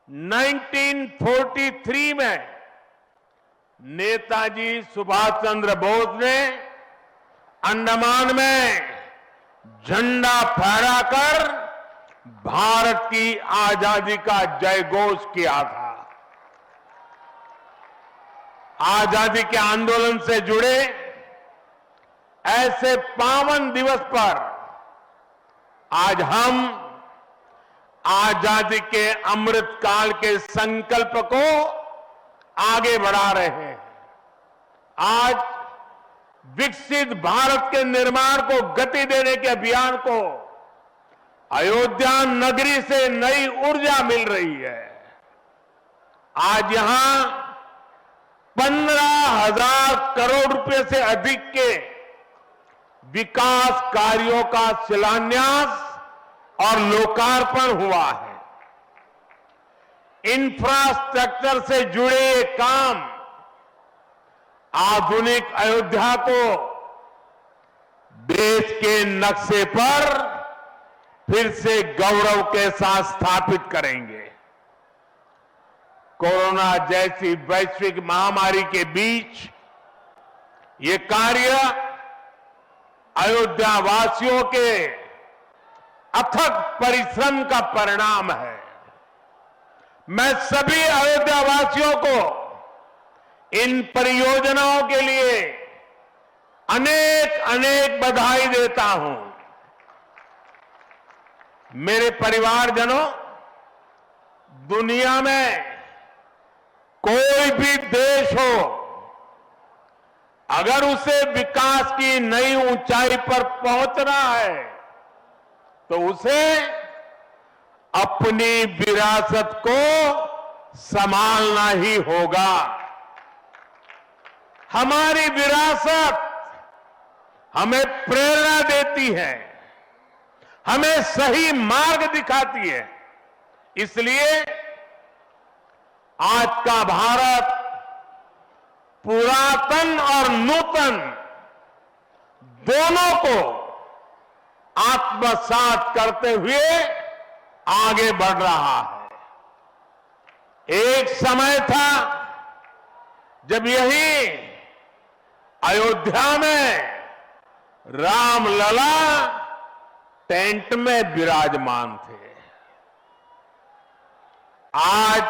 1943 में नेताजी सुभाष चंद्र बोस ने अंडमान में झंडा फहराकर भारत की आजादी का जयघोष किया था। आजादी के आंदोलन से जुड़े ऐसे पावन दिवस पर आज हम आजादी के अमृत काल के संकल्प को आगे बढ़ा रहे हैं। आज विकसित भारत के निर्माण को गति देने के अभियान को अयोध्या नगरी से नई ऊर्जा मिल रही है। आज यहां 15,000 करोड़ रुपए से अधिक के विकास कार्यों का शिलान्यास और लोकार्पण हुआ है। इंफ्रास्ट्रक्चर से जुड़े ये काम आधुनिक अयोध्या को देश के नक्शे पर फिर से गौरव के साथ स्थापित करेंगे। कोरोना जैसी वैश्विक महामारी के बीच ये कार्य अयोध्या वासियों के अथक परिश्रम का परिणाम है। मैं सभी अयोध्या वासियों को इन परियोजनाओं के लिए अनेक अनेक बधाई देता हूं। मेरे परिवारजनों, दुनिया में कोई भी देश हो, अगर उसे विकास की नई ऊंचाई पर पहुंचना है तो उसे अपनी विरासत को संभालना ही होगा। हमारी विरासत हमें प्रेरणा देती है, हमें सही मार्ग दिखाती है। इसलिए आज का भारत पुरातन और नूतन दोनों को आत्मसात करते हुए आगे बढ़ रहा है। एक समय था जब यही अयोध्या में रामलला टेंट में विराजमान थे। आज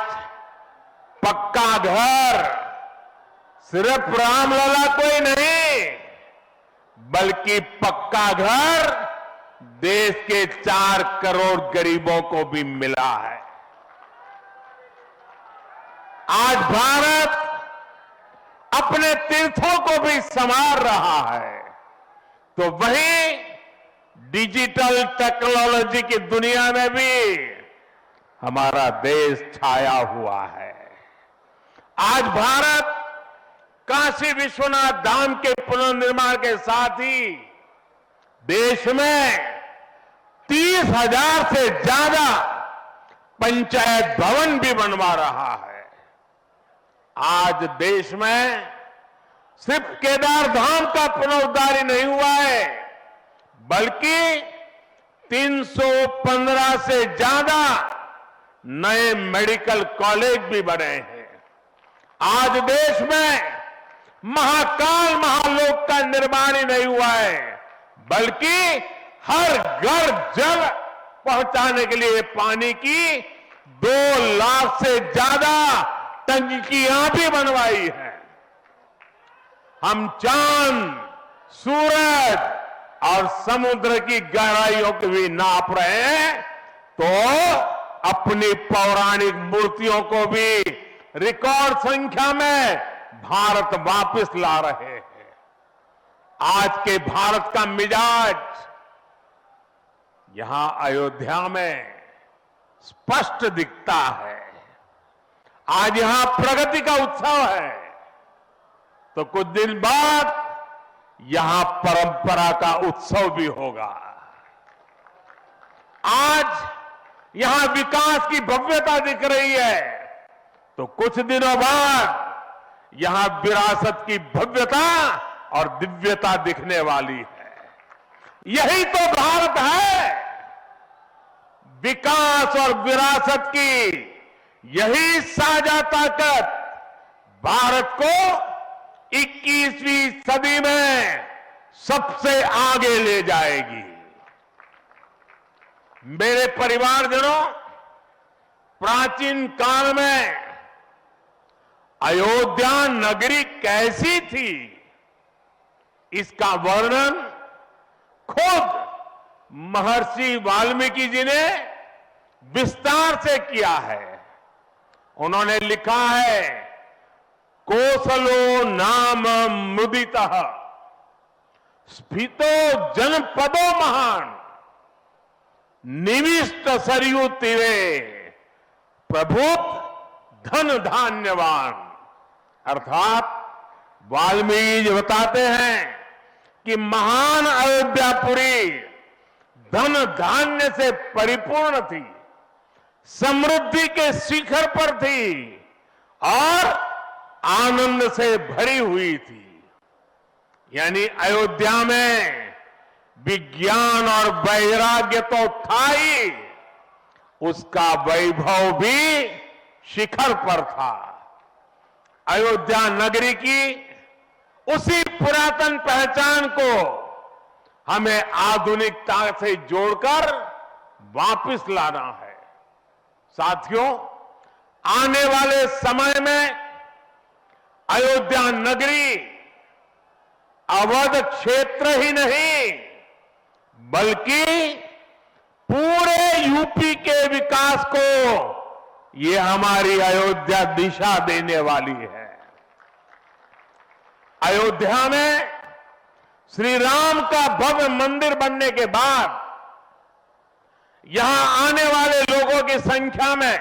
पक्का घर सिर्फ रामलला कोई नहीं, बल्कि पक्का घर देश के 4 करोड़ गरीबों को भी मिला है। आज भारत अपने तीर्थों को भी संवार रहा है, तो वहीं डिजिटल टेक्नोलॉजी की दुनिया में भी हमारा देश छाया हुआ है। आज भारत काशी विश्वनाथ धाम के पुनर्निर्माण के साथ ही देश में 30,000 से ज्यादा पंचायत भवन भी बनवा रहा है। आज देश में सिर्फ केदार धाम का पुनरुद्धार ही नहीं हुआ है, बल्कि 315 से ज्यादा नए मेडिकल कॉलेज भी बने हैं। आज देश में महाकाल महालोक का निर्माण ही नहीं हुआ है, बल्कि हर घर जल पहुंचाने के लिए पानी की 2 लाख से ज्यादा टंकियां भी बनवाई है। हम चांद, सूरज और समुद्र की गहराइयों को भी नाप रहे हैं, तो अपनी पौराणिक मूर्तियों को भी रिकॉर्ड संख्या में भारत वापस ला रहे हैं। आज के भारत का मिजाज यहां अयोध्या में स्पष्ट दिखता है। आज यहां प्रगति का उत्सव है, तो कुछ दिन बाद यहां परंपरा का उत्सव भी होगा। आज यहां विकास की भव्यता दिख रही है, तो कुछ दिनों बाद यहां विरासत की भव्यता और दिव्यता दिखने वाली है। यही तो भारत है। विकास और विरासत की यही साझा ताकत भारत को 21वीं सदी में सबसे आगे ले जाएगी। मेरे परिवारजनों, प्राचीन काल में अयोध्या नगरी कैसी थी, इसका वर्णन खुद महर्षि वाल्मीकि जी ने विस्तार से किया है। उन्होंने लिखा है, कोसलो नाम मुदितः स्फीतो जनपदो महान निविष्ट सरयू तीरे प्रभुत धन धान्यवान। अर्थात वाल्मीकि जी बताते हैं कि महान अयोध्यापुरी धन धान्य से परिपूर्ण थी, समृद्धि के शिखर पर थी और आनंद से भरी हुई थी। यानी अयोध्या में विज्ञान और वैराग्य तो था ही, उसका वैभव भी शिखर पर था। अयोध्या नगरी की उसी पुरातन पहचान को हमें आधुनिकता से जोड़कर वापस लाना है। साथियों, आने वाले समय में अयोध्या नगरी अवध क्षेत्र ही नहीं, बल्कि पूरे यूपी के विकास को ये हमारी अयोध्या दिशा देने वाली है। अयोध्या में श्री राम का भव्य मंदिर बनने के बाद यहां आने वाले लोगों की संख्या में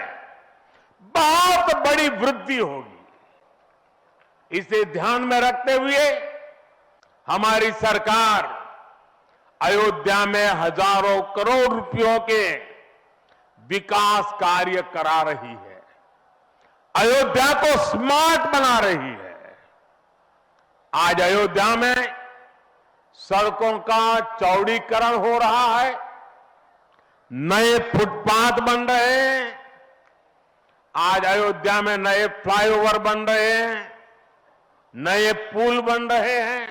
बहुत बड़ी वृद्धि होगी। इसे ध्यान में रखते हुए हमारी सरकार अयोध्या में हजारों करोड़ रुपयों के विकास कार्य करा रही है, अयोध्या को स्मार्ट बना रही है। आज अयोध्या में सड़कों का चौड़ीकरण हो रहा है, नए फुटपाथ बन रहे हैं, आज अयोध्या में नए फ्लाईओवर बन रहे हैं, नए पुल बन रहे हैं।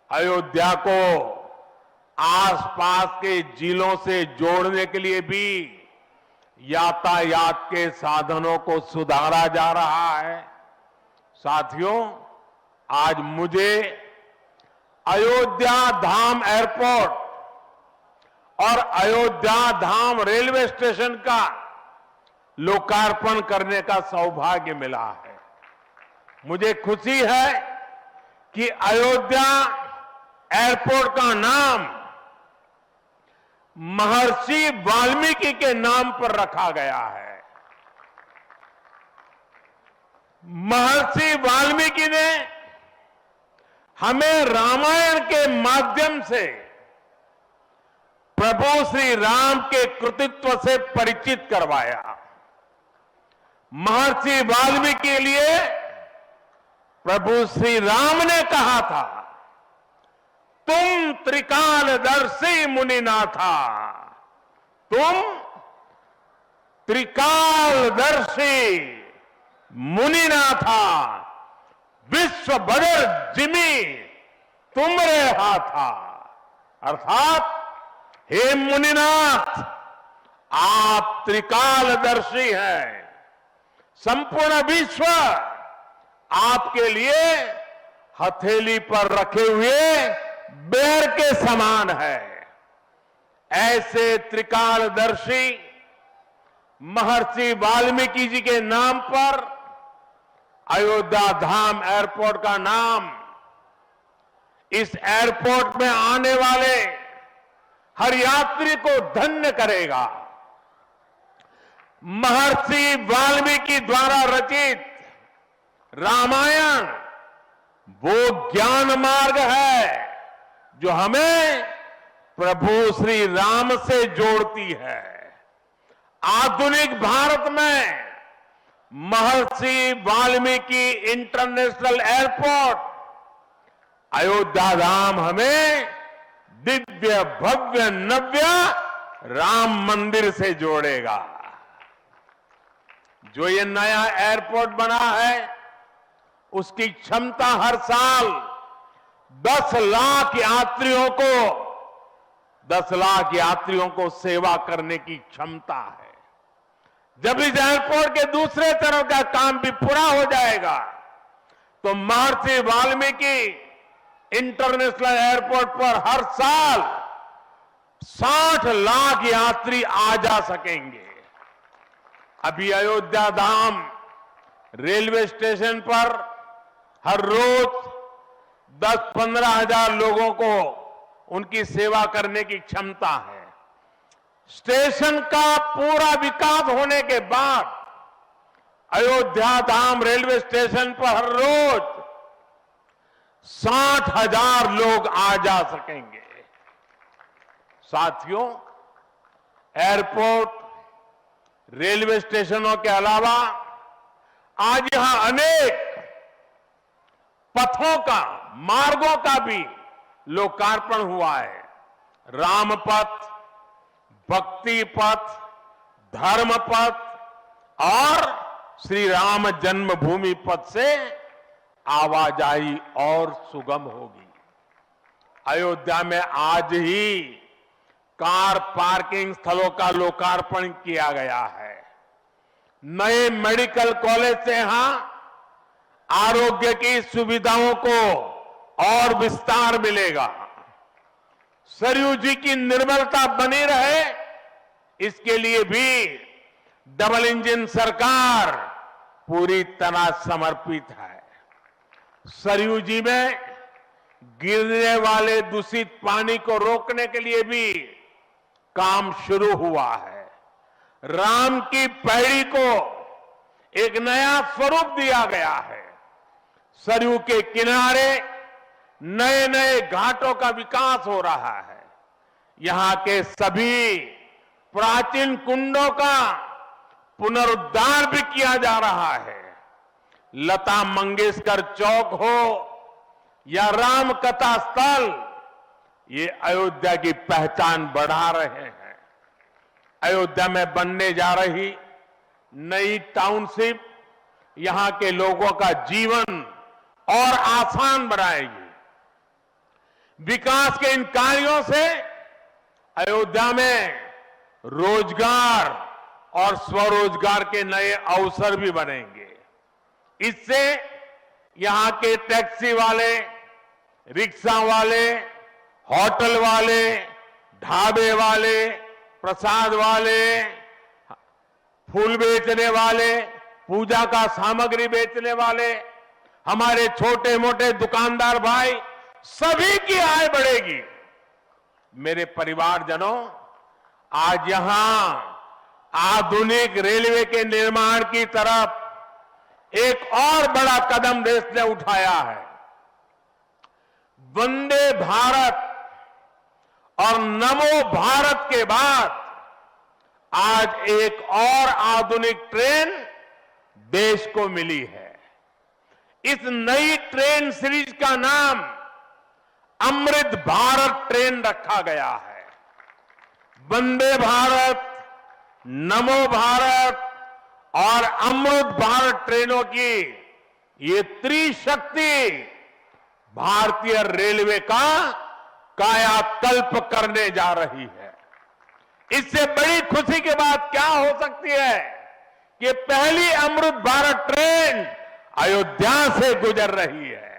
अयोध्या को आसपास के जिलों से जोड़ने के लिए भी यातायात के साधनों को सुधारा जा रहा है। साथियों, आज मुझे अयोध्या धाम एयरपोर्ट और अयोध्या धाम रेलवे स्टेशन का लोकार्पण करने का सौभाग्य मिला है। मुझे खुशी है कि अयोध्या एयरपोर्ट का नाम महर्षि वाल्मीकि के नाम पर रखा गया है। महर्षि वाल्मीकि ने हमें रामायण के माध्यम से प्रभु श्री राम के कृतित्व से परिचित करवाया। महर्षि वाल्मीकि के लिए प्रभु श्री राम ने कहा था, तुम त्रिकालदर्शी मुनिनाथा, तुम त्रिकालदर्शी मुनिनाथा, विश्व बदर जिमी तुमरे हाथा। अर्थात हे मुनिनाथ, आप त्रिकालदर्शी हैं, संपूर्ण विश्व आपके लिए हथेली पर रखे हुए बेर के समान है। ऐसे त्रिकालदर्शी महर्षि वाल्मीकि जी के नाम पर अयोध्या धाम एयरपोर्ट का नाम इस एयरपोर्ट में आने वाले हर यात्री को धन्य करेगा। महर्षि वाल्मीकि द्वारा रचित रामायण वो ज्ञान मार्ग है जो हमें प्रभु श्री राम से जोड़ती है। आधुनिक भारत में महर्षि वाल्मीकि इंटरनेशनल एयरपोर्ट अयोध्या धाम हमें दिव्य भव्य नव्य राम मंदिर से जोड़ेगा। जो ये नया एयरपोर्ट बना है उसकी क्षमता हर साल 10 लाख यात्रियों को सेवा करने की क्षमता है। जब इस एयरपोर्ट के दूसरे चरण का काम भी पूरा हो जाएगा तो महर्षि वाल्मीकि इंटरनेशनल एयरपोर्ट पर हर साल 60 लाख यात्री आ जा सकेंगे। अभी अयोध्या धाम रेलवे स्टेशन पर हर रोज 10-15 हजार लोगों को उनकी सेवा करने की क्षमता है। स्टेशन का पूरा विकास होने के बाद अयोध्या धाम रेलवे स्टेशन पर हर रोज 60,000 लोग आ जा सकेंगे। साथियों, एयरपोर्ट, रेलवे स्टेशनों के अलावा आज यहां अनेक पथों का, मार्गों का भी लोकार्पण हुआ है। राम पथ, भक्ति पथ, धर्म पथ और श्री राम जन्मभूमि पथ से आवाजाही और सुगम होगी। अयोध्या में आज ही कार पार्किंग स्थलों का लोकार्पण किया गया है। नए मेडिकल कॉलेज से यहां आरोग्य की सुविधाओं को और विस्तार मिलेगा। सरयू जी की निर्मलता बनी रहे, इसके लिए भी डबल इंजन सरकार पूरी तरह समर्पित है। सरयू जी में गिरने वाले दूषित पानी को रोकने के लिए भी काम शुरू हुआ है। राम की पैड़ी को एक नया स्वरूप दिया गया है। सरयू के किनारे नए नए घाटों का विकास हो रहा है। यहां के सभी प्राचीन कुंडों का पुनरुद्धार भी किया जा रहा है। लता मंगेशकर चौक हो या राम कथा स्थल, ये अयोध्या की पहचान बढ़ा रहे हैं। अयोध्या में बनने जा रही नई टाउनशिप यहां के लोगों का जीवन और आसान बनाएगी। विकास के इन कार्यों से अयोध्या में रोजगार और स्वरोजगार के नए अवसर भी बनेंगे। इससे यहां के टैक्सी वाले, रिक्शा वाले, होटल वाले, ढाबे वाले, प्रसाद वाले, फूल बेचने वाले, पूजा का सामग्री बेचने वाले, हमारे छोटे मोटे दुकानदार भाई, सभी की आय बढ़ेगी। मेरे परिवारजनों, आज यहां आधुनिक रेलवे के निर्माण की तरफ एक और बड़ा कदम देश ने उठाया है। वंदे भारत और नमो भारत के बाद आज एक और आधुनिक ट्रेन देश को मिली है। इस नई ट्रेन सीरीज का नाम अमृत भारत ट्रेन रखा गया है। वंदे भारत, नमो भारत और अमृत भारत ट्रेनों की ये त्रिशक्ति भारतीय रेलवे का कायाकल्प करने जा रही है। इससे बड़ी खुशी की बात क्या हो सकती है कि पहली अमृत भारत ट्रेन अयोध्या से गुजर रही है।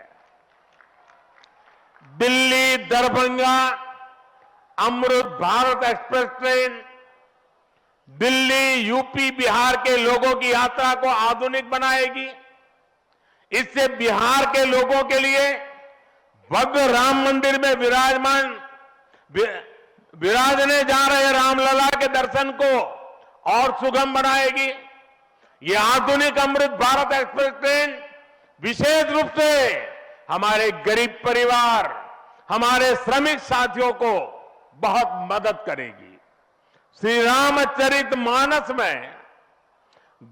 Delhi Darbhanga Amrit Bharat express train Delhi, UP, Bihar के लोगों की यात्रा को आधुनिक बनाएगी। इससे बिहार के लोगों के लिए भव्य राम मंदिर में विराजने जा रहे रामलला के दर्शन को और सुगम बनाएगी। ये आधुनिक अमृत भारत एक्सप्रेस ट्रेन विशेष रूप से हमारे गरीब परिवार, हमारे श्रमिक साथियों को बहुत मदद करेगी। श्री रामचरित मानस में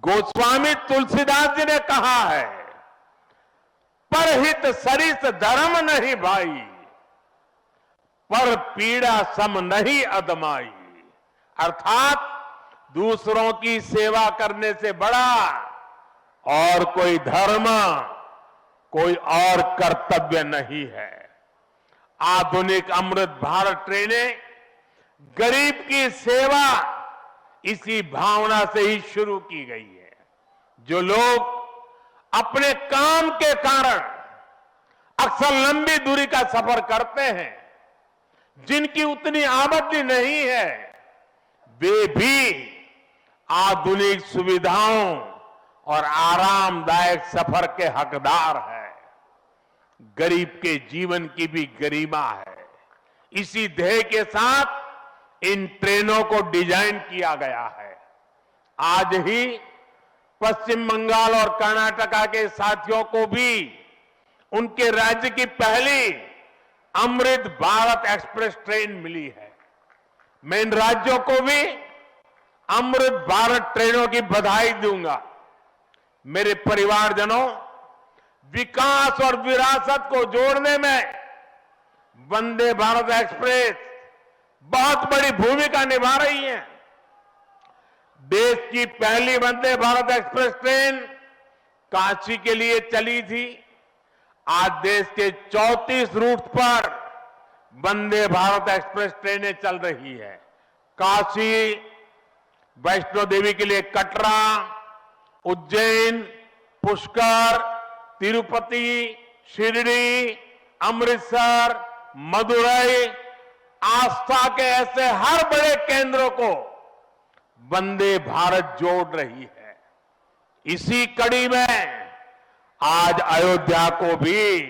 गोस्वामी तुलसीदास जी ने कहा है, परहित सरिस धर्म नहीं भाई, पर पीड़ा सम नहीं अदमाई। अर्थात दूसरों की सेवा करने से बड़ा और कोई धर्म, कोई और कर्तव्य नहीं है। आधुनिक अमृत भारत ट्रेनें गरीब की सेवा इसी भावना से ही शुरू की गई है। जो लोग अपने काम के कारण अक्सर लंबी दूरी का सफर करते हैं, जिनकी उतनी आमदनी नहीं है, वे भी आधुनिक सुविधाओं और आरामदायक सफर के हकदार हैं। गरीब के जीवन की भी गरिमा है। इसी ध्येय के साथ इन ट्रेनों को डिजाइन किया गया है। आज ही पश्चिम बंगाल और कर्नाटका के साथियों को भी उनके राज्य की पहली अमृत भारत एक्सप्रेस ट्रेन मिली है। मैं इन राज्यों को भी अमृत भारत ट्रेनों की बधाई दूंगा। मेरे परिवारजनों, विकास और विरासत को जोड़ने में वंदे भारत एक्सप्रेस बहुत बड़ी भूमिका निभा रही है। देश की पहली वंदे भारत एक्सप्रेस ट्रेन काशी के लिए चली थी। आज देश के 34 रूट पर वंदे भारत एक्सप्रेस ट्रेनें चल रही है। काशी, वैष्णो देवी के लिए कटरा, उज्जैन, पुष्कर, तिरुपति, शिरडी, अमृतसर, मदुरई, आस्था के ऐसे हर बड़े केंद्रों को वंदे भारत जोड़ रही है। इसी कड़ी में आज अयोध्या को भी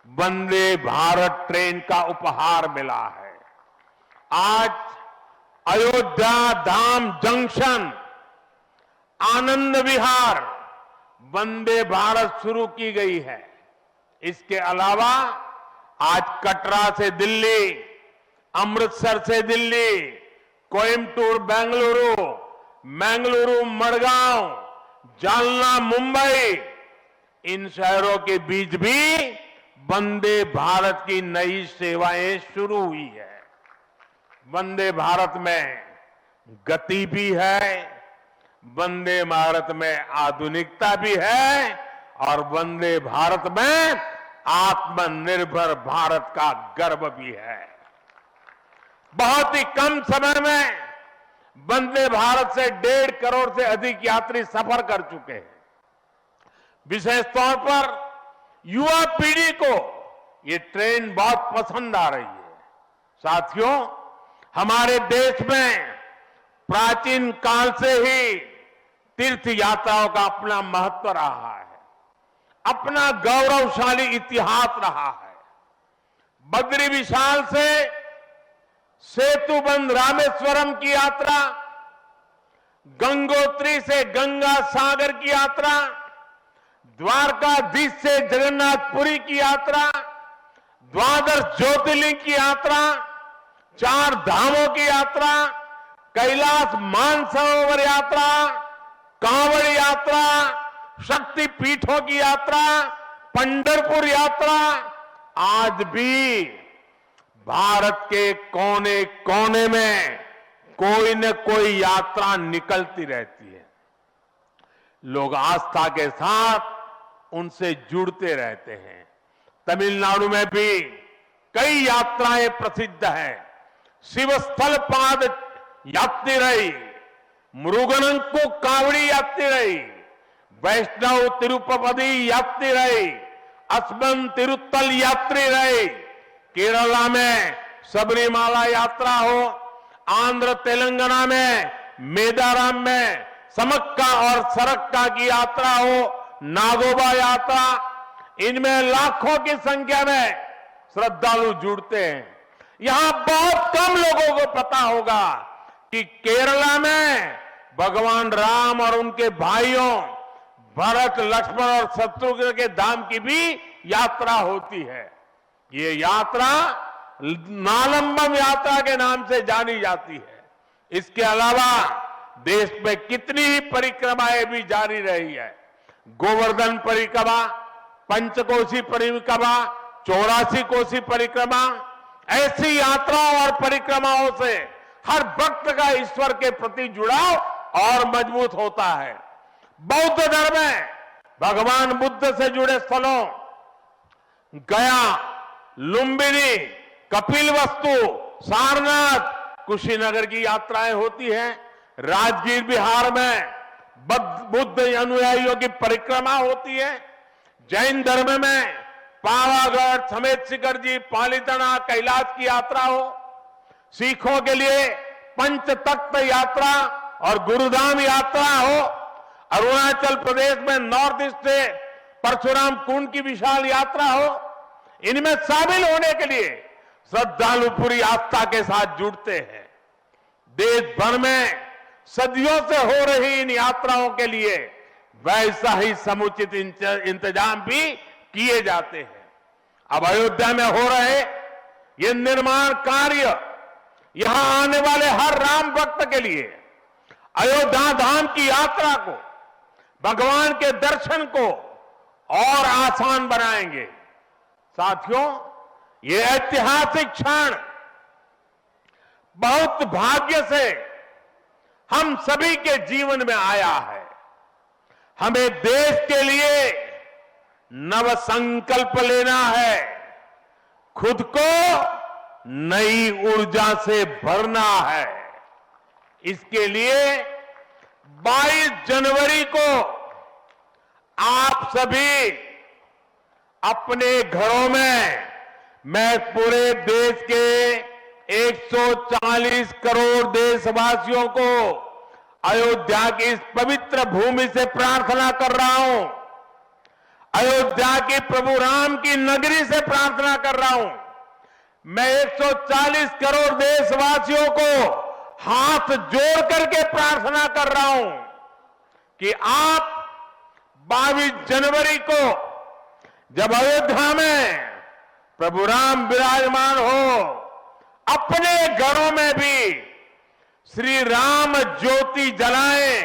वंदे भारत ट्रेन का उपहार मिला है। आज अयोध्या धाम जंक्शन, आनंद विहार वंदे भारत शुरू की गई है। इसके अलावा आज कटरा से दिल्ली, अमृतसर से दिल्ली, कोयम्बटूर बेंगलुरु, मंगलुरु मडगांव, जालना मुंबई, इन शहरों के बीच भी वंदे भारत की नई सेवाएं शुरू हुई है। वंदे भारत में गति भी है, वंदे भारत में आधुनिकता भी है और वंदे भारत में आत्मनिर्भर भारत का गर्व भी है। बहुत ही कम समय में वंदे भारत से 1.5 करोड़ से अधिक यात्री सफर कर चुके हैं। विशेष तौर पर युवा पीढ़ी को ये ट्रेन बहुत पसंद आ रही है। साथियों, हमारे देश में प्राचीन काल से ही तीर्थ यात्राओं का अपना महत्व रहा है, अपना गौरवशाली इतिहास रहा है। बद्री विशाल से सेतुबंध रामेश्वरम की यात्रा, गंगोत्री से गंगा सागर की यात्रा, द्वारकाधीश से जगन्नाथपुरी की यात्रा, द्वादश ज्योतिर्लिंग की यात्रा, 4 धामों की यात्रा, कैलाश मानसरोवर यात्रा, कांवड़ यात्रा, शक्ति पीठों की यात्रा, पंढरपुर यात्रा, आज भी भारत के कोने कोने में कोई न कोई यात्रा निकलती रहती है। लोग आस्था के साथ उनसे जुड़ते रहते हैं। तमिलनाडु में भी कई यात्राएं प्रसिद्ध हैं। शिवस्थल पाद यात्रिरई, मुरुगनंकु कावड़ी यात्रिरई, वैष्णव तिरुपति यात्रिरई, अस्मन तिरुत्तल यात्रिरई, केरला में सबरीमाला यात्रा हो, आंध्र तेलंगाना में मेदाराम में समक्का और सरक्का की यात्रा हो, नागोबा यात्रा, इनमें लाखों की संख्या में श्रद्धालु जुड़ते हैं। यहां बहुत कम लोगों को पता होगा कि केरला में भगवान राम और उनके भाइयों भरत, लक्ष्मण और शत्रुघ्न के धाम की भी यात्रा होती है। ये यात्रा नालंबम यात्रा के नाम से जानी जाती है। इसके अलावा देश में कितनी ही परिक्रमाएं भी जारी रही है। गोवर्धन परिक्रमा, पंचकोशी परिक्रमा, 84 कोशी परिक्रमा, ऐसी यात्राओं और परिक्रमाओं से हर भक्त का ईश्वर के प्रति जुड़ाव और मजबूत होता है। बौद्ध धर्म में भगवान बुद्ध से जुड़े स्थलों गया, लुम्बिनी, कपिलवस्तु, सारनाथ, कुशीनगर की यात्राएं होती हैं। राजगीर बिहार में बुद्ध अनुयायियों की परिक्रमा होती है। जैन धर्म में पावागढ़, समेत शिखर जी, पालीताना, कैलाश की यात्रा हो। सिखों के लिए पंच तख्त यात्रा और गुरुधाम यात्रा हो। अरुणाचल प्रदेश में नॉर्थ ईस्ट से परशुराम कुंड की विशाल यात्रा हो। इनमें शामिल होने के लिए श्रद्धालु पूरी आस्था के साथ जुड़ते हैं। देश भर में सदियों से हो रही इन यात्राओं के लिए वैसा ही समुचित इंतजाम भी किए जाते हैं। अब अयोध्या में हो रहे ये निर्माण कार्य यहां आने वाले हर राम भक्त के लिए अयोध्या धाम की यात्रा को, भगवान के दर्शन को और आसान बनाएंगे। साथियों, ये ऐतिहासिक क्षण बहुत भाग्य से हम सभी के जीवन में आया है। हमें देश के लिए नव संकल्प लेना है, खुद को नई ऊर्जा से भरना है। इसके लिए 22 जनवरी को आप सभी अपने घरों में, मैं पूरे देश के 140 करोड़ देशवासियों को अयोध्या की इस पवित्र भूमि से प्रार्थना कर रहा हूं। अयोध्या की प्रभु राम की नगरी से प्रार्थना कर रहा हूं। मैं 140 करोड़ देशवासियों को हाथ जोड़ करके प्रार्थना कर रहा हूं कि आप 22 जनवरी को जब अयोध्या में प्रभु राम विराजमान हो, अपने घरों में भी श्री राम ज्योति जलाएं,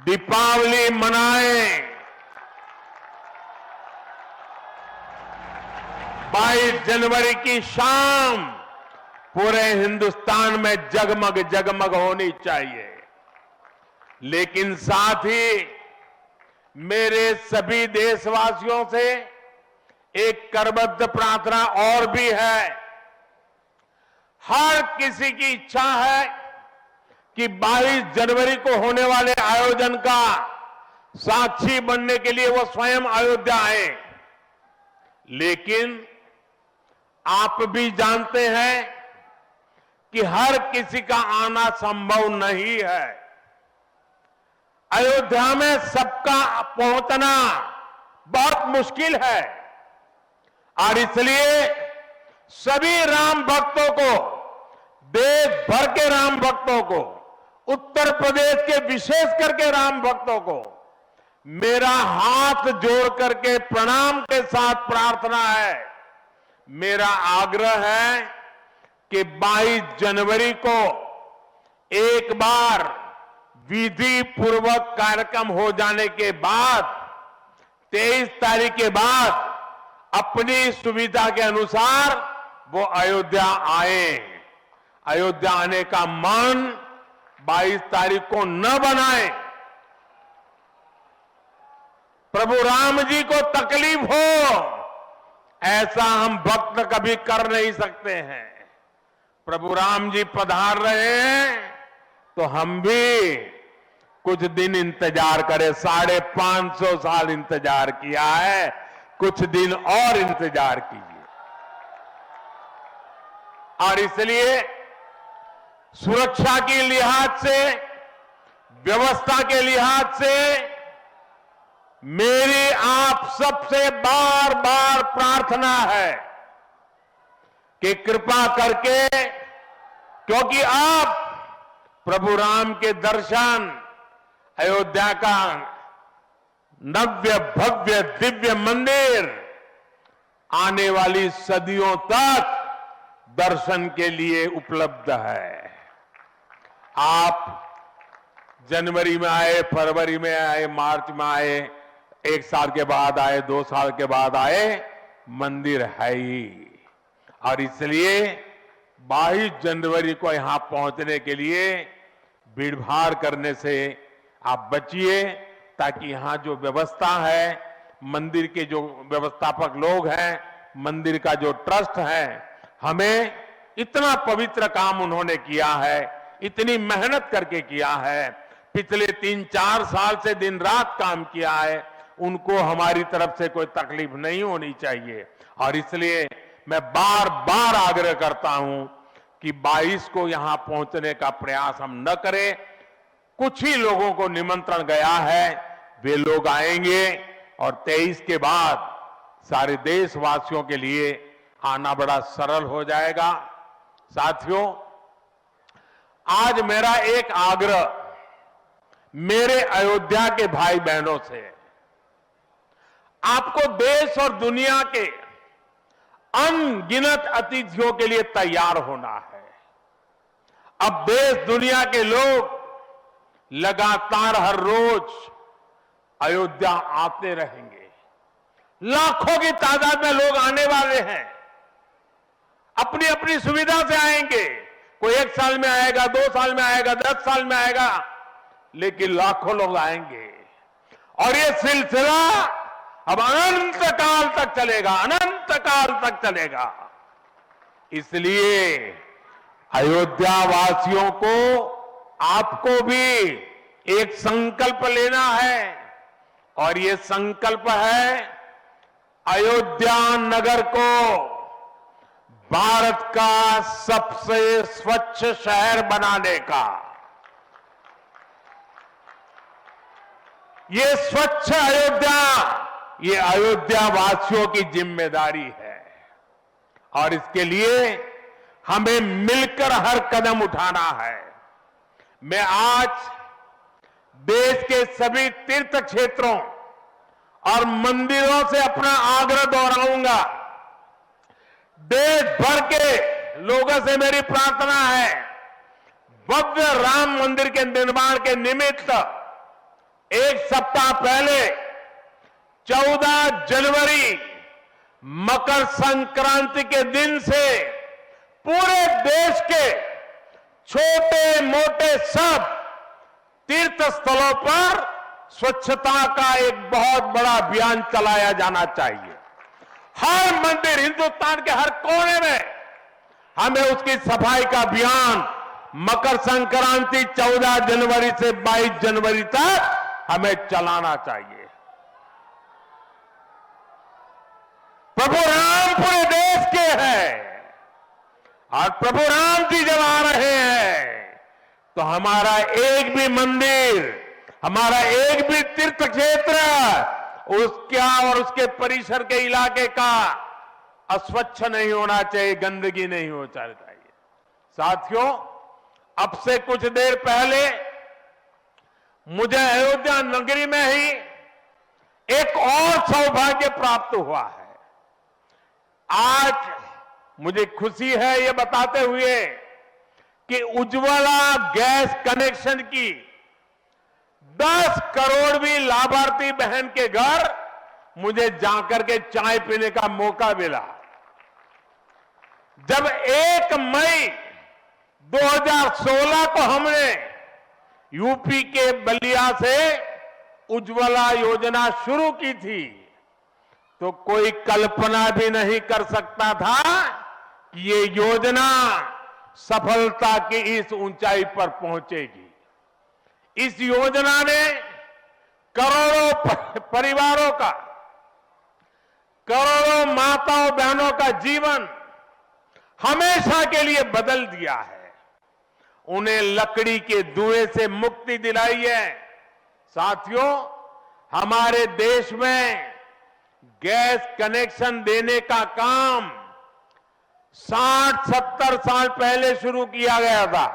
दीपावली मनाएं। 22 जनवरी की शाम पूरे हिंदुस्तान में जगमग जगमग होनी चाहिए। लेकिन साथ ही मेरे सभी देशवासियों से एक करबद्ध प्रार्थना और भी है। हर किसी की इच्छा है कि 22 जनवरी को होने वाले आयोजन का साक्षी बनने के लिए वो स्वयं अयोध्या आए। लेकिन आप भी जानते हैं कि हर किसी का आना संभव नहीं है। अयोध्या में सबका पहुंचना बहुत मुश्किल है और इसलिए सभी राम भक्तों को, देश भर के राम भक्तों को, उत्तर प्रदेश के विशेष करके राम भक्तों को मेरा हाथ जोड़ करके प्रणाम के साथ प्रार्थना है, मेरा आग्रह है कि 22 जनवरी को एक बार विधि पूर्वक कार्यक्रम हो जाने के बाद 23 तारीख के बाद अपनी सुविधा के अनुसार वो अयोध्या आए। अयोध्या आने का मन 22 तारीख को न बनाए। प्रभु राम जी को तकलीफ हो ऐसा हम भक्त कभी कर नहीं सकते हैं। प्रभु राम जी पधार रहे हैं तो हम भी कुछ दिन इंतजार करें। 550 साल इंतजार किया है, कुछ दिन और इंतजार कीजिए। और इसलिए सुरक्षा के लिहाज से, व्यवस्था के लिहाज से मेरी आप सबसे बार बार प्रार्थना है कि कृपा करके, क्योंकि आप प्रभु राम के दर्शन, अयोध्या का नव्य भव्य दिव्य मंदिर आने वाली सदियों तक दर्शन के लिए उपलब्ध है। आप जनवरी में आए, फरवरी में आए, मार्च में आए, 1 साल के बाद आए, 2 साल के बाद आए, मंदिर है ही। और इसलिए 22 जनवरी को यहां पहुंचने के लिए भीड़भाड़ करने से आप बचिए, ताकि यहां जो व्यवस्था है, मंदिर के जो व्यवस्थापक लोग हैं, मंदिर का जो ट्रस्ट है, हमें इतना पवित्र काम उन्होंने किया है, इतनी मेहनत करके किया है, पिछले 3-4 साल से दिन रात काम किया है, उनको हमारी तरफ से कोई तकलीफ नहीं होनी चाहिए। और इसलिए मैं बार बार आग्रह करता हूं कि 22 को यहां पहुंचने का प्रयास हम न करें। कुछ ही लोगों को निमंत्रण गया है, वे लोग आएंगे और 23 के बाद सारे देशवासियों के लिए आना बड़ा सरल हो जाएगा। साथियों, आज मेरा एक आग्रह मेरे अयोध्या के भाई बहनों से है। आपको देश और दुनिया के अनगिनत अतिथियों के लिए तैयार होना है। अब देश दुनिया के लोग लगातार हर रोज अयोध्या आते रहेंगे। लाखों की तादाद में लोग आने वाले हैं, अपनी अपनी सुविधा से आएंगे। कोई 1 साल में आएगा, 2 साल में आएगा, 10 साल में आएगा, लेकिन लाखों लोग आएंगे। और ये सिलसिला अब अनंत काल तक चलेगा, अनंत काल तक चलेगा। इसलिए अयोध्या वासियों को, आपको भी एक संकल्प लेना है, और ये संकल्प है अयोध्या नगर को भारत का सबसे स्वच्छ शहर बनाने का। ये स्वच्छ अयोध्या, ये अयोध्या वासियों की जिम्मेदारी है, और इसके लिए हमें मिलकर हर कदम उठाना है। मैं आज देश के सभी तीर्थ क्षेत्रों और मंदिरों से अपना आग्रह दोहराऊंगा। देश भर के लोगों से मेरी प्रार्थना है, भव्य राम मंदिर के निर्माण के निमित्त 1 सप्ताह पहले 14 जनवरी मकर संक्रांति के दिन से पूरे देश के छोटे मोटे सब तीर्थ स्थलों पर स्वच्छता का एक बहुत बड़ा अभियान चलाया जाना चाहिए। हर मंदिर, हिंदुस्तान के हर कोने में हमें उसकी सफाई का अभियान मकर संक्रांति 14 जनवरी से 22 जनवरी तक हमें चलाना चाहिए। प्रभु राम पूरे देश के हैं, और प्रभु राम जी जब आ रहे हैं तो हमारा एक भी मंदिर, हमारा एक भी तीर्थ क्षेत्र उसका और उसके परिसर के इलाके का अस्वच्छ नहीं होना चाहिए, गंदगी नहीं होना चाहिए। साथियों, अब से कुछ देर पहले मुझे अयोध्या नगरी में ही एक और सौभाग्य प्राप्त हुआ है। आज मुझे खुशी है ये बताते हुए कि उज्ज्वला गैस कनेक्शन की 10 करोड़वीं लाभार्थी बहन के घर मुझे जाकर के चाय पीने का मौका मिला। जब 1 मई 2016 को हमने यूपी के बलिया से उज्ज्वला योजना शुरू की थी, तो कोई कल्पना भी नहीं कर सकता था कि ये योजना सफलता की इस ऊंचाई पर पहुंचेगी। इस योजना ने करोड़ों परिवारों का, करोड़ों माताओं बहनों का जीवन हमेशा के लिए बदल दिया है। उन्हें लकड़ी के धुएं से मुक्ति दिलाई है। साथियों, हमारे देश में गैस कनेक्शन देने का काम 60-70 साल पहले शुरू किया गया था,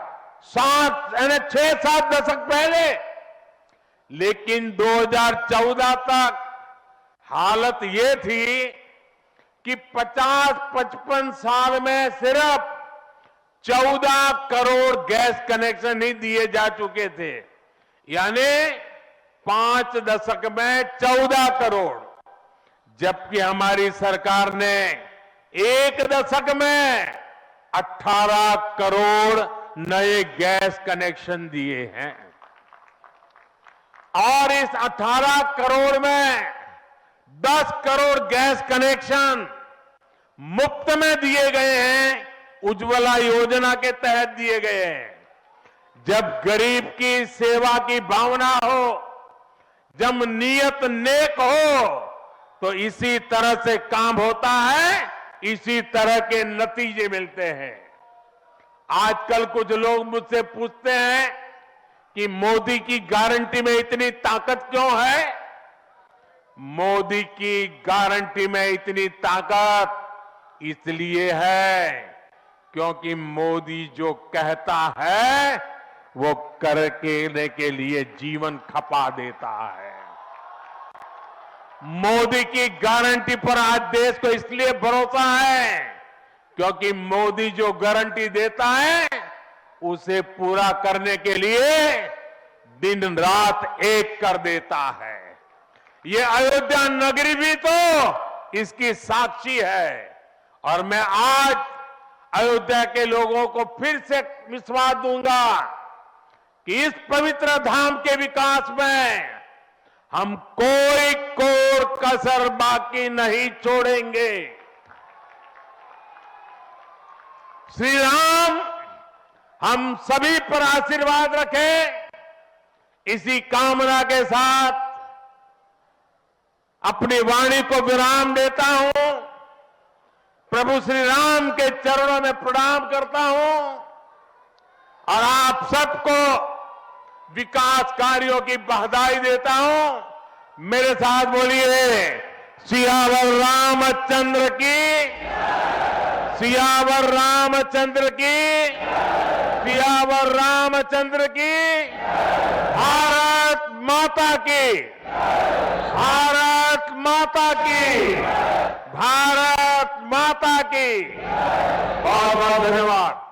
6-7 दशक पहले। लेकिन 2014 तक हालत ये थी कि 50-55 साल में सिर्फ 14 करोड़ गैस कनेक्शन ही दिए जा चुके थे, यानी 5 दशक में 14 करोड़। जबकि हमारी सरकार ने 1 दशक में 18 करोड़ नए गैस कनेक्शन दिए हैं और इस 18 करोड़ में 10 करोड़ गैस कनेक्शन मुफ्त में दिए गए हैं, उज्ज्वला योजना के तहत दिए गए हैं। जब गरीब की सेवा की भावना हो, जब नीयत नेक हो, तो इसी तरह से काम होता है, इसी तरह के नतीजे मिलते हैं। आजकल कुछ लोग मुझसे पूछते हैं कि मोदी की गारंटी में इतनी ताकत क्यों है? मोदी की गारंटी में इतनी ताकत इसलिए है क्योंकि मोदी जो कहता है वो करने के लिए जीवन खपा देता है। मोदी की गारंटी पर आज देश को इसलिए भरोसा है क्योंकि मोदी जो गारंटी देता है उसे पूरा करने के लिए दिन रात एक कर देता है। ये अयोध्या नगरी भी तो इसकी साक्षी है और मैं आज अयोध्या के लोगों को फिर से विश्वास दूंगा कि इस पवित्र धाम के विकास में हम कोई कोर कसर बाकी नहीं छोड़ेंगे। श्री राम हम सभी पर आशीर्वाद रखें, इसी कामना के साथ अपनी वाणी को विराम देता हूं। प्रभु श्री राम के चरणों में प्रणाम करता हूं और आप सबको विकास कार्यों की बधाई देता हूं। मेरे साथ बोलिए, सियावर रामचंद्र की, सियावर रामचंद्र की, सियावर रामचंद्र की, भारत माता की, भारत माता की, भारत माता की। बहुत बहुत धन्यवाद।